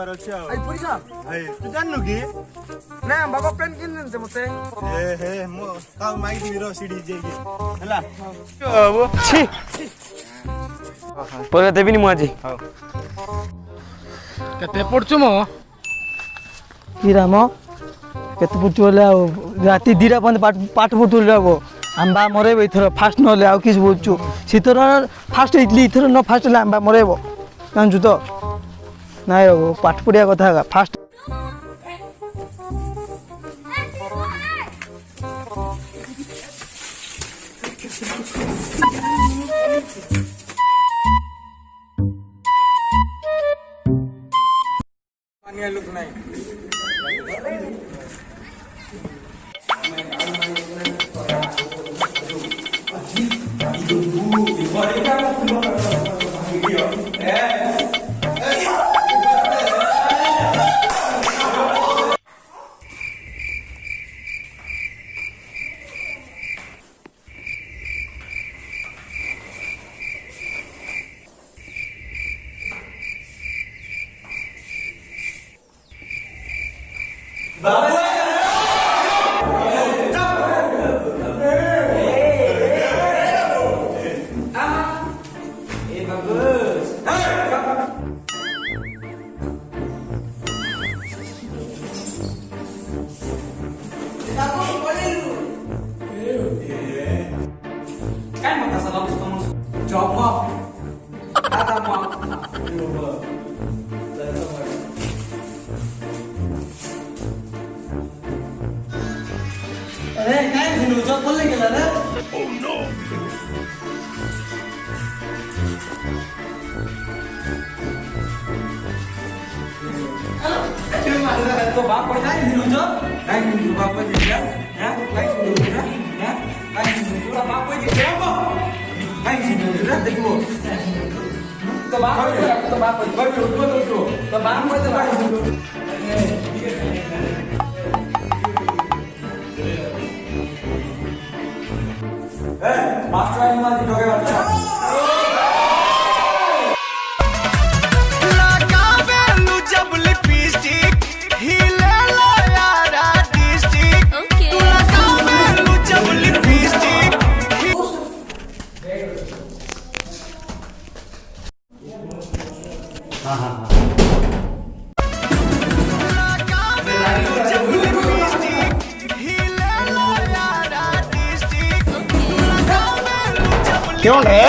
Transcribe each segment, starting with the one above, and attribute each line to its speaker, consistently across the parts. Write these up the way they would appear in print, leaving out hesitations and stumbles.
Speaker 1: ଯିବାର ଅଛି ଆଉ
Speaker 2: ଆଇ ପଇସା
Speaker 1: ଭାଇ ତୁ ଜାଣିନୁ କି
Speaker 2: ନା ବାବା ପେନ୍ କିଣିଛନ୍ତି ମତେ
Speaker 1: ଏ ହେ ମୁଁ କାଉ ମାଗିବି ର ସିଡି ଯାଇକି ହେଲା
Speaker 3: ଛି ପଇସା ଦେବିନି ମୁଁ ଆଜି।
Speaker 1: ହଉ
Speaker 2: କେତେ ପଡୁଛୁ ମୋ
Speaker 4: କି ରାମ କେତେ ପଡ଼ୁଛୁ ବୋଲେ ଆଉ ରାତି 2ଟା ପର୍ଯ୍ୟନ୍ତ ପାଠ ପଢ଼ୁଥିଲୁ ଆଉ ଆମ୍ବା ମରେଇବ ଏଥର ଫାଷ୍ଟ ନହେଲେ ଆଉ କିଛି ବୁଝୁଛୁ ଶୀତର ଫାଷ୍ଟ ହେଇଥିଲି ଏଥର ନ ଫାଷ୍ଟ ହେଲେ ଆମ୍ବା ମରେଇବ ଜାଣିଛୁ ତ ନାଇଁ ବାବୁ ପାଠ ପଢ଼ିବା କଥା ଏକା ଫାଷ୍ଟ
Speaker 2: तो बाप पड़ जाए हिरो जो लाइन हिरो बाप पड़ जाए हैं लाइन हिरो ना हैं लाइन हिरो बाप पड़ जाए बाप लाइन हिरो ना देखो तो बाप पड़ जाए तो बाप पड़ जाए तो बाप पड़ जाए ए मास्टर आइल मार दिखोगे बच्चा
Speaker 3: क्यों रे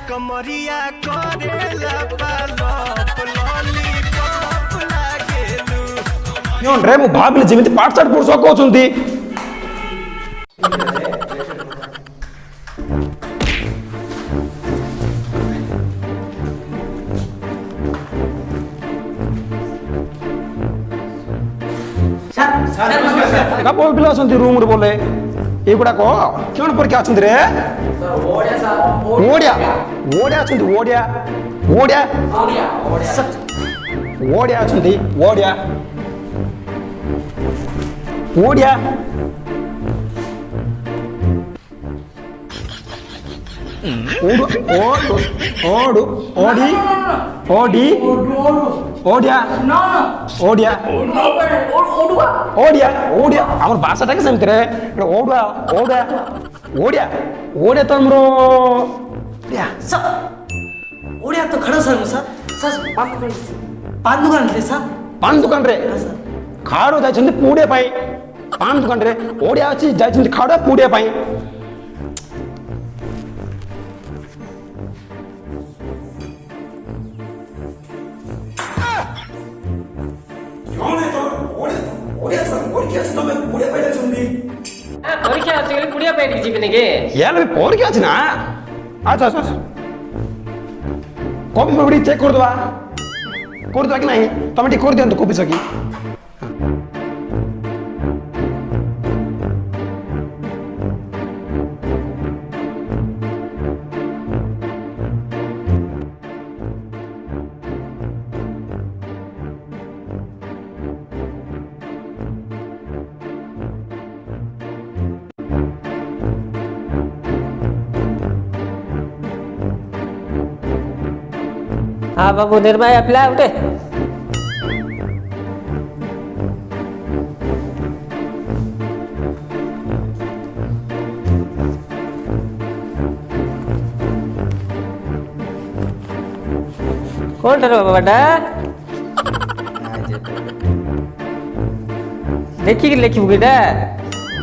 Speaker 5: कमरिया करेला पालप लॉलीपॉप लागेलु
Speaker 3: क्यों रे मु भाबिली जेमिति पाठ साठ पुरुष कहउछंती का बोल पिला असंती रूम रे बोले एगुडा को केन परीक्षा असंती रे
Speaker 2: सर ओडिया सर
Speaker 3: ओडिया ओडिया असंती ओडिया ओडिया ओडिया असंती ओडिया ओडिया ओडु ओडु ओडु ओडी ओडी ओडिया ओडिया ओडिया ओडिया हमर भाषाटा के सेमते रे ओडुआ ओडिया ओडिया ओडिया त हमरो ओडिया
Speaker 4: सर ओडिया तो खड़ा सर सर पान दुकान रे सर
Speaker 3: पान दुकान रे खाड़ो जाइछन्ती पुडे पाई पान दुकान रे ओडिया अछि जाइछन्ती खाड़ो पुडे पाई
Speaker 6: পরীক্ষা আছে গেলে পুড়িয়া পেট যাবে নাকি
Speaker 3: यार परीक्षा अछि ना अच्छा अच्छा कॉपी पकड़ी चेक कर दवा कि नहीं तुम ठीक कर दियंतु कॉपी सकी
Speaker 6: हाँ बाबू निर्मय आपला उठे कौन ठहरो बाबा देखी लेखी बुगीटा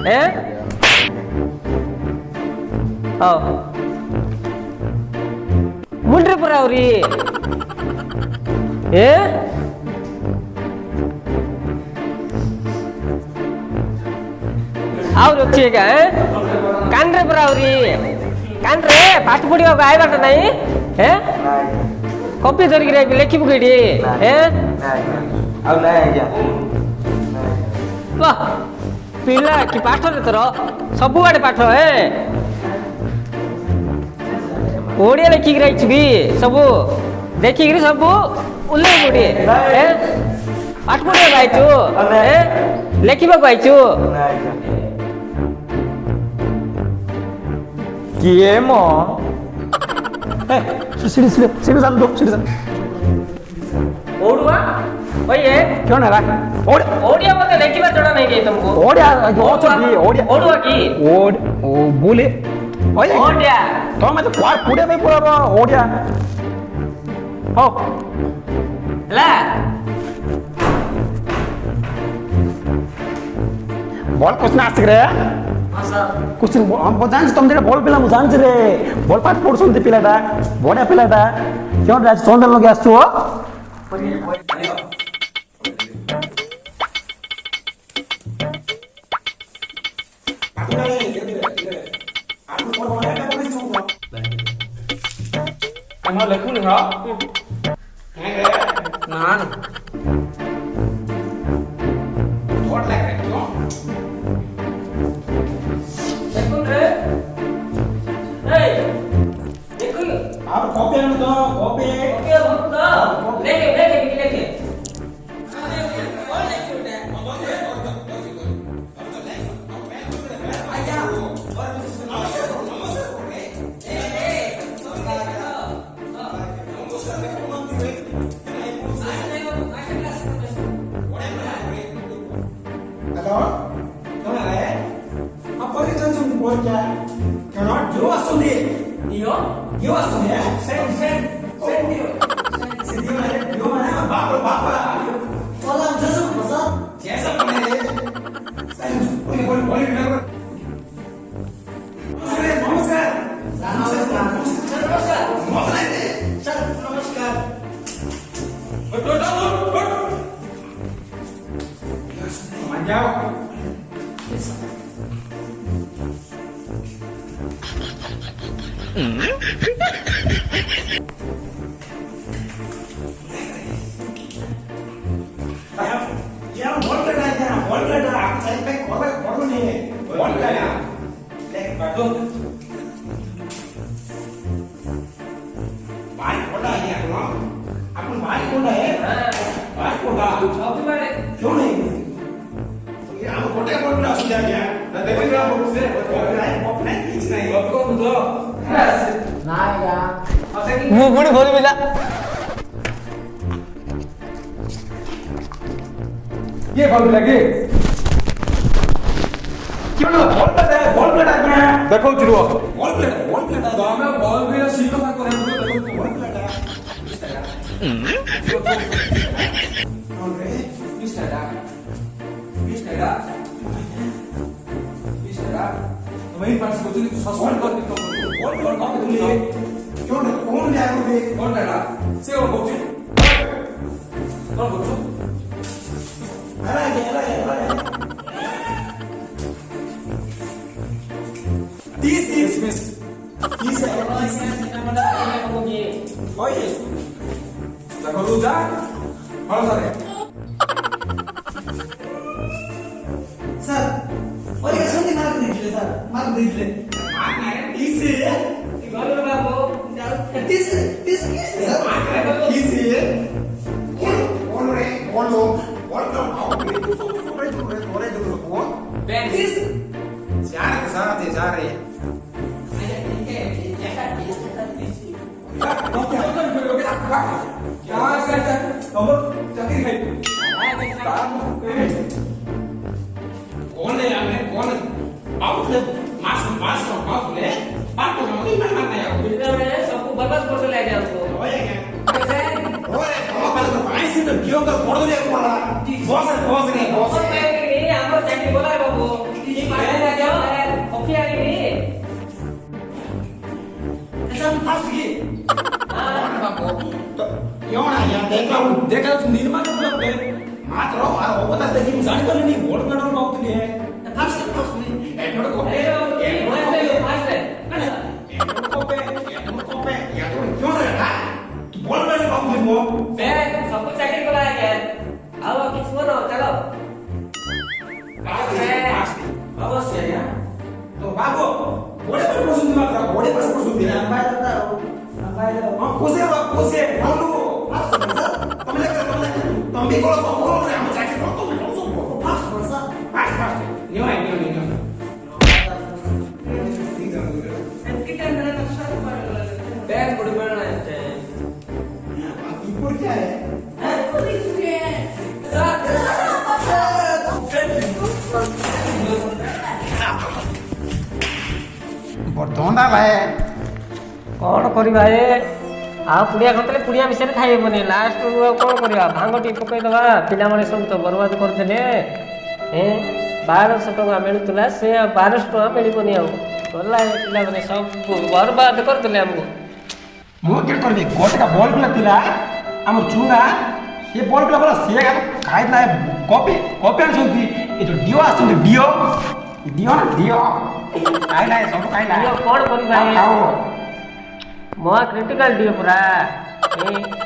Speaker 6: हैं आओ मुंड्रे पर आवरी ए और अच्छी क्या है कांड्रे पर आवरी कांड्रे पाठ पढ़िया आए बाटा नहीं है कॉपी धरिक लेखी बुगीटी हैं
Speaker 2: अब नहीं आज्ञा
Speaker 6: वाह पिला कि पाठ रे तोर सब आड़े पाठ है ओडिया लेखिक रही कि सब देखिक सब उल्ले ओडिए पाठ पढ़िया आईचु लेखिबा आईचु
Speaker 2: किए मो
Speaker 3: सीढ़ी सीढ़ी सीढ़ी सान दो सीढ़ी सान
Speaker 6: ओडुआ ओए
Speaker 3: क्यों ना रहा
Speaker 6: ओडिया मते लेखिबा जड़ा नहीं गई तुमको
Speaker 3: ओडिया ओडिया
Speaker 6: ओडुआ की
Speaker 3: ओड ओ बोले
Speaker 6: ओडिया
Speaker 3: तो मैं तो क्वार पूरे में पूरा ओडिया हो
Speaker 6: ला
Speaker 3: बॉल कुछ ना आस्ते रे कुछ हम जान तुम जेटा बॉल पिला मु जान रे बॉल पाठ पढ़ सुनते पिलाटा बड़ा पिलाटा क्यों राज सोंडल लगे आसु हो
Speaker 2: हम लेखुन रो
Speaker 6: ना ना
Speaker 2: व्हाट लाइक दैट नो
Speaker 6: देखुन रे ए देखुन
Speaker 2: आप कॉपी आनो तो कॉपी
Speaker 6: ओके भक्ता लेके
Speaker 2: हेलो कौन है आप पर जन सुन बोल क्या क्यों जो आसुंदी
Speaker 6: इयो
Speaker 2: यो आसुंदी सेंड दियो यो माने बाप वाला जसु बसा जैसा बने सेंड बोल नंबर नमस्कार मान जाओ यार बॉल करना है ना बॉल करना आप साइड पे कॉल नहीं है बॉल करना लेग कर दो भाई कोड़ा है यार ना अपन भाई कोड़ा है भाई कोड़ा क्यों नहीं ये हम कोटे बॉल ना सुझा गया ना देखो ना बोल से पॉप नहीं कुछ नहीं पॉप को दो
Speaker 4: ମୁଁ ପୁଣି ଭରି ପିଲା
Speaker 2: ये बॉल लगे क्यों ना बॉल प्लेट आ गया देखो चुरो बॉल प्लेट तो हमें बॉल भी सीखो ना करे देखो बॉल प्लेट है ओके मिस्टर वही पास को तुम सस्पेंड कर दो बॉल का तुम ले क्यों ना कौन ले आया बे बॉल लेला से वो बोचू कौन बोचू अरे तीस मिस तीस है ओए देखो तू जा हलो सर और ये सुन मार दीजिए सर मार दीजिए मारना है तीस है गलो बाबू तीस है कौन रे कौन लो कौन लो आओ थोड़े दूर तीस जा रहे ତମର ଚାକିରି ଖାଇ କଣ ଆମେ କଣ ପାଉଥିଲେ ମାସ ପାଉଥିଲେ ପାଠ
Speaker 6: ସବୁ ବର୍ବାଦ କରିଦେଲେ ଆଜ୍ଞା ଆମର ଚାକିରି ଗଲା ବାବୁ କଫି ଆଣିବି
Speaker 2: ନିର୍ମାଣ ମାତ୍ର ଅବତାର ଦେଖି ମୁଁ ଜାଣିପାରିଲିନି ବଡ ମ୍ୟାଡମ ପାଉଥିଲି
Speaker 6: ସବୁ ଚାକିରି କଲା ଆଜ୍ଞା ଆଉ କିଛି କର ଚାଲ
Speaker 2: ଅବଶ୍ୟ ଆଜ୍ଞା ତ ବାବୁ ବଡେ ପାଠ ପଢୁଛନ୍ତି ମାତ୍ର ବଡେ ପାଠ ପଢୁଛନ୍ତି କୋସେ ଭାଲୁ ତମେ କଣ ସବୁ ଆମ ଚାକିରି
Speaker 3: ଧନ୍ଦା ଭାଇ
Speaker 6: କଣ କରିବା ଏ ଆଉ ପୁଡ଼ିଆ କରିଦେଲେ ପୁଡ଼ିଆ ବିଷୟରେ ଖାଇବନି ଲାଷ୍ଟରୁ ଆଉ କଣ କରିବା ଭାଙ୍ଗ ଟିକେ ପକେଇଦବା ପିଲାମାନେ ସବୁ ତ ବର୍ବାଦ କରିଦେଲେ 1200 ଟଙ୍କା ମିଳୁଥିଲା ସେ 1200 ଟଙ୍କା ମିଳିବନି ଆଉ ଗଲା ପିଲାମାନେ ସବୁ ବର୍ବାଦ କରିଦେଲେ ଆମକୁ
Speaker 3: ମୁଁ କେତେ କରିବି ଗୋଟେକା ବଲ୍ ପିଲା ଥିଲା ଆମର ଚୁଙ୍ଗା ସେ ବଲ୍ ପିଲା ବୋଲା ସିଏ ଖାଇଥିଲା କପି ଆଣିଛନ୍ତି ଏ ଯୋଉ ଡିଓ ଆସୁଛନ୍ତି ଡିଓ ଖାଇଲା ସବୁ ଖାଇଲା
Speaker 6: କଣ କରିବା ମହା କ୍ରିଟିକାଲ ଡିଓ ପୁରା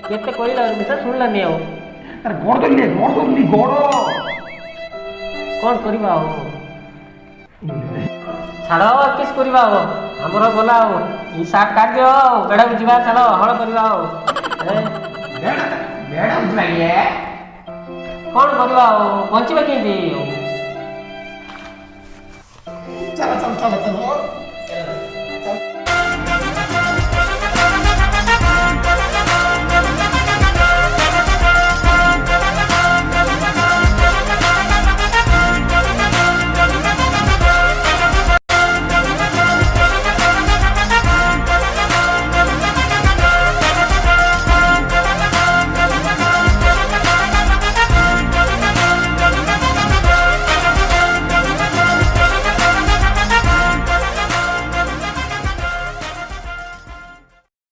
Speaker 6: କେତେ କହିଲା ବିଷୟ ଶୁଣିଲାନି ଆଉ
Speaker 3: ଗୋଡ଼ ଧରିଲି ଗୋଡ଼
Speaker 6: କଣ କରିବା ଆଉ ଛାଡ଼ କିସ୍ କରିବା ଆଉ ଆମର ଗଲା ଆଉ ଇ ସାର୍ଟ କାଢିଦିଅ ଆଉ ବେଡ଼ାକୁ ଯିବା ଚାଲ ହଳ କରିବା ଆଉ କଣ କରିବା ଆଉ ବଞ୍ଚିବା କେମିତି
Speaker 3: ଚାଲ